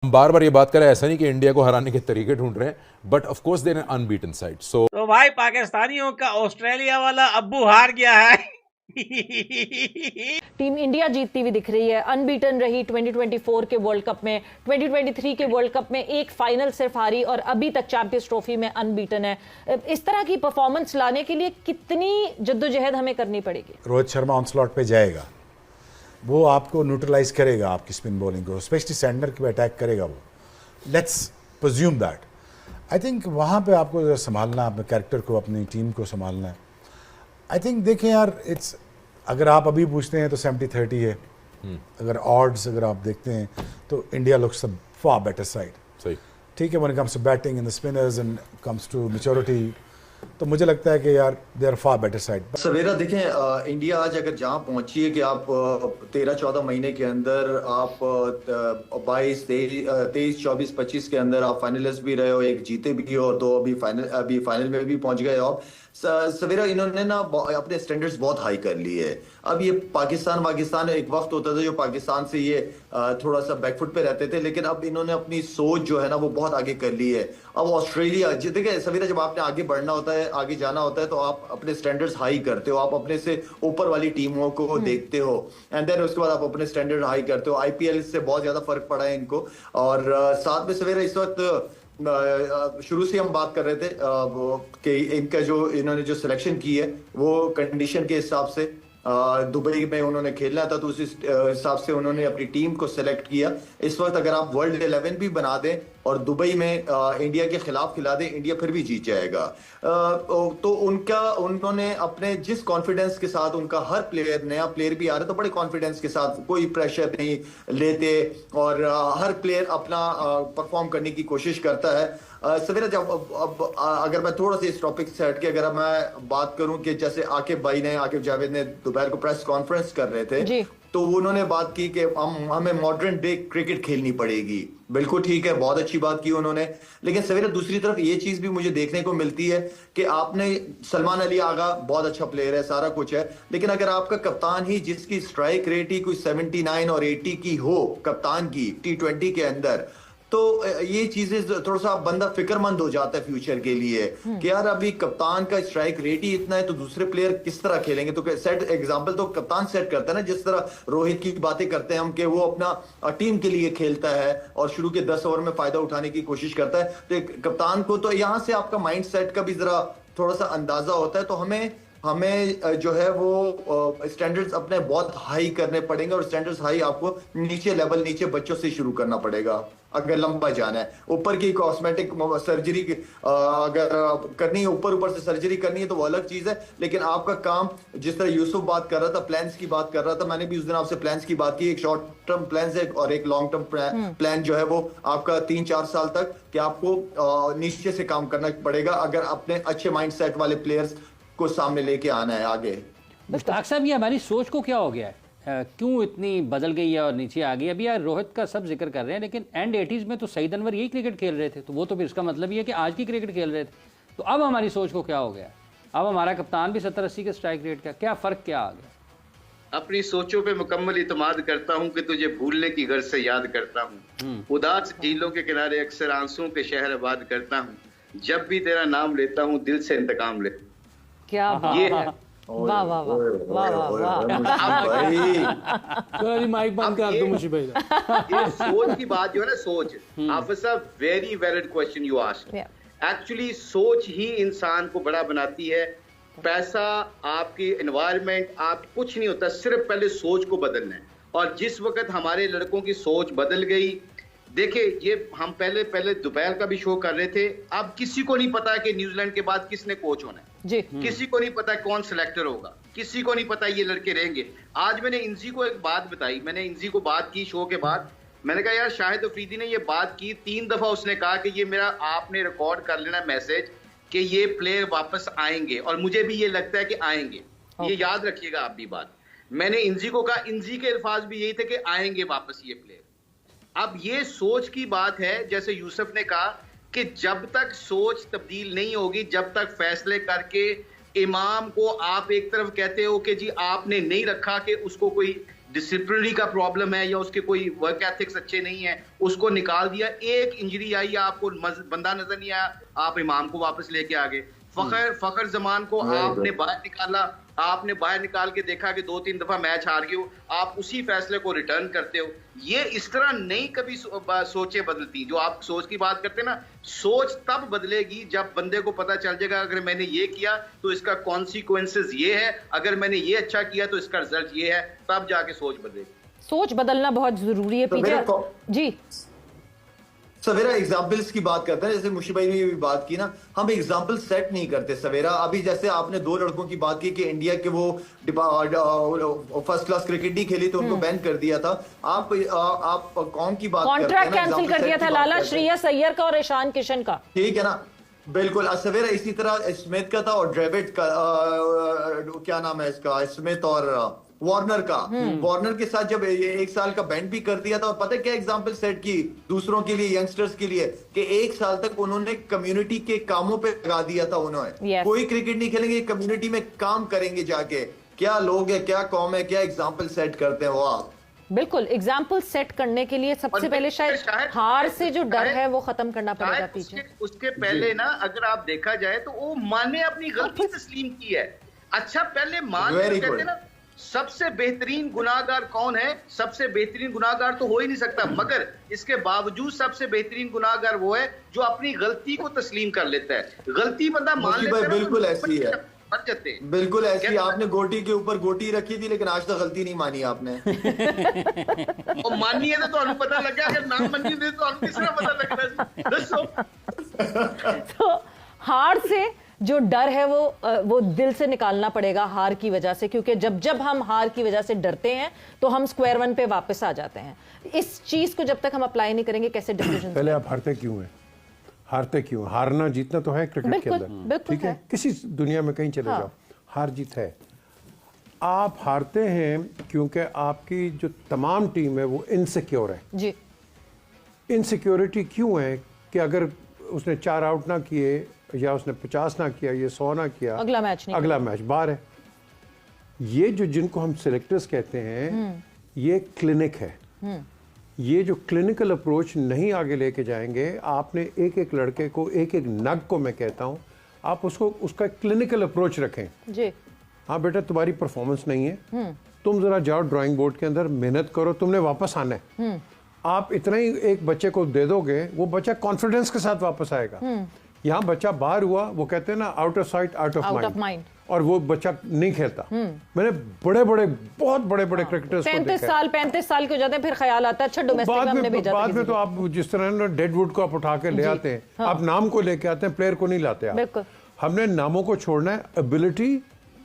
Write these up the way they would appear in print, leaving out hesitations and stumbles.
हम बार बार ये बात करें, ऐसा नहीं कि इंडिया को हराने के तरीके ढूंढ रहे हैं, but of course there are unbeaten side. So तो भाई पाकिस्तानियों का ऑस्ट्रेलिया वाला अब्बू हार गया है। टीम इंडिया जीतती हुई दिख रही है, अनबीटन रही 2024 के वर्ल्ड कप में, 2023 के वर्ल्ड कप में एक फाइनल सिर्फ हारी और अभी तक चैंपियंस ट्रॉफी में अनबीटन है। इस तरह की परफॉर्मेंस लाने के लिए कितनी जद्दोजहद हमें करनी पड़ेगी? रोहित शर्मा ऑन स्लॉट पे जाएगा, वो आपको न्यूट्रलाइज करेगा, आपकी स्पिन बॉलिंग को, स्पेशली सैंडर पे अटैक करेगा वो। Let's presume that. I think वहाँ पे आपको संभालना, अपने कैरेक्टर को, अपनी टीम को संभालना है। आई थिंक देखें यार, इट्स, अगर आप अभी पूछते हैं तो 70-30 है। अगर ऑड्स अगर आप देखते हैं तो India looks the far better side. सही, ठीक है, when it comes to batting and the spinners and comes to maturity, तो मुझे लगता है कि यार they are far better side. सवेरा देखें, इंडिया आज अगर जहां पहुंची है कि आप 13-14 महीने के अंदर आप 22, 23, 24, 25 के अंदर आप फाइनलिस्ट भी रहे हो, एक जीते भी हो, तो अभी फाइनल में भी पहुंच गए हो। सवेरा इन्होंने ना अपने स्टैंडर्ड्स बहुत हाई कर लिए है। अब ये पाकिस्तान एक वक्त होता था जो पाकिस्तान से ये थोड़ा सा बैकफुट पे रहते थे, लेकिन अब इन्होंने अपनी सोच जो है ना वो बहुत आगे कर ली है। अब ऑस्ट्रेलिया, देखिए सवेरा, जब आपने आगे बढ़ना होता है, आगे जाना होता है, तो आप अपने स्टैंडर्ड्स हाई करते हो, आप अपने से ऊपर वाली टीमों को देखते हो, एंड देन उसके बाद आप अपने स्टैंडर्ड हाई करते हो। आईपीएल से बहुत ज्यादा फर्क पड़ा है इनको। और साथ में सवेरा इस वक्त शुरू से हम बात कर रहे थे कि इनका जो इन्होंने जो सिलेक्शन की है वो कंडीशन के हिसाब से दुबई में उन्होंने खेलना था, तो उस हिसाब से उन्होंने अपनी टीम को सिलेक्ट किया। इस वक्त अगर आप वर्ल्ड 11 भी बना दें और दुबई में इंडिया के खिलाफ खिला दें, इंडिया फिर भी जीत जाएगा। तो उन्होंने अपने जिस कॉन्फिडेंस के साथ, उनका हर प्लेयर, नया प्लेयर भी आ रहा है तो बड़े कॉन्फिडेंस के साथ, कोई प्रेशर नहीं लेते, और हर प्लेयर अपना परफॉर्म करने की कोशिश करता है। सवेरा, जब अब अगर मैं थोड़ा सा इस टॉपिक से हट के अगर मैं बात करूं कि जैसे आकिब जावेद ने दोपहर को प्रेस कॉन्फ्रेंस कर रहे थे जी। तो उन्होंने बात की कि हमें मॉडर्न डे क्रिकेट खेलनी पड़ेगी। बिल्कुल ठीक है, बहुत अच्छी बात की उन्होंने। लेकिन सवेरा दूसरी तरफ ये चीज भी मुझे देखने को मिलती है कि आपने सलमान अली आगा बहुत अच्छा प्लेयर है, सारा कुछ है, लेकिन अगर आपका कप्तान ही, जिसकी स्ट्राइक रेट ही कोई 79 और 80 की हो कप्तान की T20 के अंदर, तो ये चीजें थोड़ा सा बंदा फिक्रमंद हो जाता है फ्यूचर के लिए कि यार अभी कप्तान का स्ट्राइक रेट ही इतना है तो दूसरे प्लेयर किस तरह खेलेंगे। तो सेट एग्जांपल तो कप्तान सेट करता है ना, जिस तरह रोहित की बातें करते हैं हम कि वो अपना टीम के लिए खेलता है और शुरू के 10 ओवर में फायदा उठाने की कोशिश करता है। तो कप्तान को तो यहाँ से आपका माइंड सेट का भी जरा थोड़ा सा अंदाजा होता है। तो हमें जो है वो स्टैंडर्ड्स अपने बहुत हाई करने पड़ेंगे, और स्टैंडर्ड्स हाई आपको नीचे बच्चों से शुरू करना पड़ेगा अगर लंबा जाना है। ऊपर की कॉस्मेटिक सर्जरी अगर करनी है, ऊपर से सर्जरी करनी है तो वो अलग चीज है, लेकिन आपका काम, जिस तरह यूसुफ बात कर रहा था, प्लान्स की बात कर रहा था, मैंने भी उस दिन आपसे प्लान्स की बात की। एक शॉर्ट टर्म प्लान है और एक लॉन्ग टर्म प्लान जो है वो आपका 3-4 साल तक, कि आपको नीचे से काम करना पड़ेगा अगर अपने अच्छे माइंड सेट वाले प्लेयर्स को सामने लेके आना है आगे। मुश्ताक साहब, ये हमारी सोच को क्या हो गया है? क्यों इतनी बदल गई है और नीचे आ गई? अभी यार रोहित का सब जिक्र कर रहे हैं, लेकिन एंड 80s में तो सईद अनवर यही क्रिकेट खेल रहे थे, तो वो तो फिर इसका मतलब ये है कि आज की क्रिकेट खेल रहे थे। तो अब हमारी सोच को क्या हो गया? अब हमारा कप्तान भी 70-80 के स्ट्राइक रेट का, क्या फ़र्क क्या आ गया? अपनी सोचों पे मुकम्मल इत्मीनान करता हूँ कि तुझे भूलने की गर्ज से याद करता हूँ। उदास झीलों के किनारे अक्सर आंसुओं के शहर आबाद करता हूँ। जब भी तेरा नाम लेता हूँ दिल से इंतकाम ले। क्या ये है। वाह वाह वाह वाह वाह भाई माइक बंद कर दो मुझे भाई। ये सोच की बात जो है ना, सोच, officer, very valid question you asked. Actually सोच ही इंसान को बड़ा बनाती है। पैसा, आपकी एनवायरनमेंट, आप कुछ नहीं होता, सिर्फ पहले सोच को बदलना है। और जिस वक्त हमारे लड़कों की सोच बदल गई, देखिए ये हम पहले दोपहर का भी शो कर रहे थे, अब किसी को नहीं पता कि न्यूजीलैंड के बाद किसने कोच होना है जी। किसी को नहीं पता कौन सिलेक्टर होगा, किसी को नहीं पता ये लड़के रहेंगे। आज मैंने इंजी को एक बात बताई, मैंने इंजी को बात की शो के बाद, मैंने कहा यार शाहिद अफरीदी ने ये बात की 3 दफा, उसने कहा कि ये मेरा आपने रिकॉर्ड कर लेना मैसेज कि ये प्लेयर वापस आएंगे, और मुझे भी ये लगता है कि आएंगे। ये याद रखिएगा आप भी बात। मैंने इंजी को कहा, इंजी के अल्फाज भी यही थे कि आएंगे वापस ये प्लेयर। अब ये सोच की बात है, जैसे यूसुफ ने कहा कि जब तक सोच तब्दील नहीं होगी, जब तक फैसले करके इमाम को आप एक तरफ कहते हो कि जी आपने नहीं रखा कि उसको कोई डिसिप्लिनरी का प्रॉब्लम है या उसके कोई वर्क एथिक्स अच्छे नहीं है, उसको निकाल दिया। एक इंजरी आई, आपको बंदा नजर नहीं आया, आप इमाम को वापस लेके आ गए। फखर जमान को आपने बाहर निकाला, आपने बाहर निकाल के देखा कि 2-3 दफा मैच हार गए हो, आप उसी फैसले को रिटर्न करते हो। ये इस तरह नहीं कभी सोचें बदलती। जो आप सोच की बात करते हैं ना, सोच तब बदलेगी जब बंदे को पता चल जाएगा अगर मैंने ये किया तो इसका कॉन्सिक्वेंसेस ये है, अगर मैंने ये अच्छा किया तो इसका रिजल्ट ये है, तब जाके सोच बदलेगी। सोच बदलना बहुत जरूरी है। पीछे जी सवेरा एग्जाम्पल्स की बात करते हैं, जैसे मुशी भाई ने भी बात की ना, हम एग्जाम्पल सेट नहीं करते सवेरा। अभी जैसे आपने 2 लड़कों की बात की कि इंडिया के वो फर्स्ट क्लास क्रिकेट नहीं खेली तो उनको बैन कर दिया था। आप कौन की बात करते हैं? कॉन्ट्रैक्ट कैंसिल कर दिया था लाला श्रेयस अय्यर का और ईशान किशन का, ठीक है ना, बिल्कुल। सवेरा इसी तरह स्मिथ का था और ड्रेविड का, क्या नाम है इसका, स्मिथ और वार्नर का। वार्नर के साथ जब 1 साल का बैन भी कर दिया था, और पता है क्या एग्जांपल सेट की दूसरों के लिए, यंगस्टर्स के लिए, कि 1 साल तक उन्होंने कम्युनिटी के कामों पे लगा दिया था उन्होंने। Yes. कोई क्रिकेट नहीं खेलेंगे, कम्युनिटी में काम करेंगे जाके। क्या लोग है, क्या कौम है, क्या एग्जाम्पल सेट करते हैं वो आप। बिल्कुल एग्जाम्पल सेट करने के लिए सबसे पहले शायद हार से जो डर है वो खत्म करना पड़ेगा पीछे। उसके पहले ना, अगर आप देखा जाए तो वो माने अपनी गलती तस्लीम की है। अच्छा, पहले मान कहते हैं ना, सबसे बेहतरीन गुनाहगार कौन है? सबसे बेहतरीन गुनाहगार तो हो ही नहीं सकता, मगर इसके बावजूद सबसे बेहतरीन गुनाहगार वो है जो अपनी गलती को तस्लीम कर लेता है। गलती बंदा मान लेता है, बिल्कुल ऐसी है, मर जाते हैं। बिल्कुल ऐसी। आपने गोटी के ऊपर गोटी रखी थी लेकिन आज तक गलती नहीं मानी आपने। और मानिए तो आपको पता लग गया, अगर ना मानिए तो आपको किस तरह पता लग रहा है? तो हार से जो डर है वो दिल से निकालना पड़ेगा हार की वजह से, क्योंकि जब हम हार की वजह से डरते हैं तो हम स्क्वायर वन पे वापस आ जाते हैं। इस चीज को जब तक हम अप्लाई नहीं करेंगे, कैसे डिसीजन? पहले आप हारते क्यों हैं? हारते क्यों? हारना जीतना तो है क्रिकेट के अंदर, ठीक है, किसी दुनिया में कहीं चले जाओ, हार जीत है। आप हारते हैं क्योंकि आपकी जो तमाम टीम है वो इनसिक्योर है जी। इनसिक्योरिटी क्यों है कि अगर उसने 4 आउट ना किए या उसने 50 ना किया, ये 100 ना किया, अगला मैच बाहर है। ये जो जिनको हम सिलेक्टर्स कहते हैं, ये क्लिनिक है। ये जो क्लिनिकल अप्रोच नहीं आगे लेके जाएंगे, आपने एक एक लड़के को, एक एक नग को मैं कहता हूं, आप उसको उसका क्लिनिकल अप्रोच रखें जी। हाँ बेटा, तुम्हारी परफॉर्मेंस नहीं है, तुम जरा जाओ ड्राइंग बोर्ड के अंदर मेहनत करो, तुमने वापस आना है। आप इतना ही एक बच्चे को दे दोगे, वो बच्चा कॉन्फिडेंस के साथ वापस आएगा। यहाँ बच्चा बाहर हुआ, वो कहते हैं ना, out of sight out of mind, और वो बच्चा नहीं खेलता। मैंने बहुत बड़े क्रिकेटर्स को देखा है, 35 साल के हो जाते हैं, फिर ख्याल आता है अच्छा डोमेस्टिक में हमने भेजा था। बाद में तो आप जिस तरह ना डेडवुड को आप उठा के ले आते हैं, आप नाम को लेके आते हैं, प्लेयर को नहीं लाते आप। हमने नामों को छोड़ना है, ability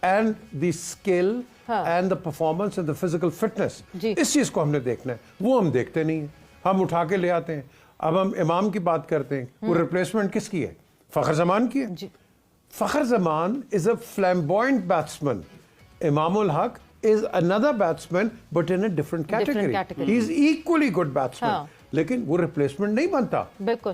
and the skill and the performance and the physical fitness, इस चीज को हमने देखना है। वो हम देखते नहीं है, हम उठा के ले आते हैं। अब हम इमाम की बात करते हैं, वो रिप्लेसमेंट किसकी है? फखर जमान की है। Fakhar Zaman is a flamboyant batsman, Imamul Haq is another batsman but in a different category. He is equally good batsman, लेकिन वो रिप्लेसमेंट नहीं बनता। बिल्कुल।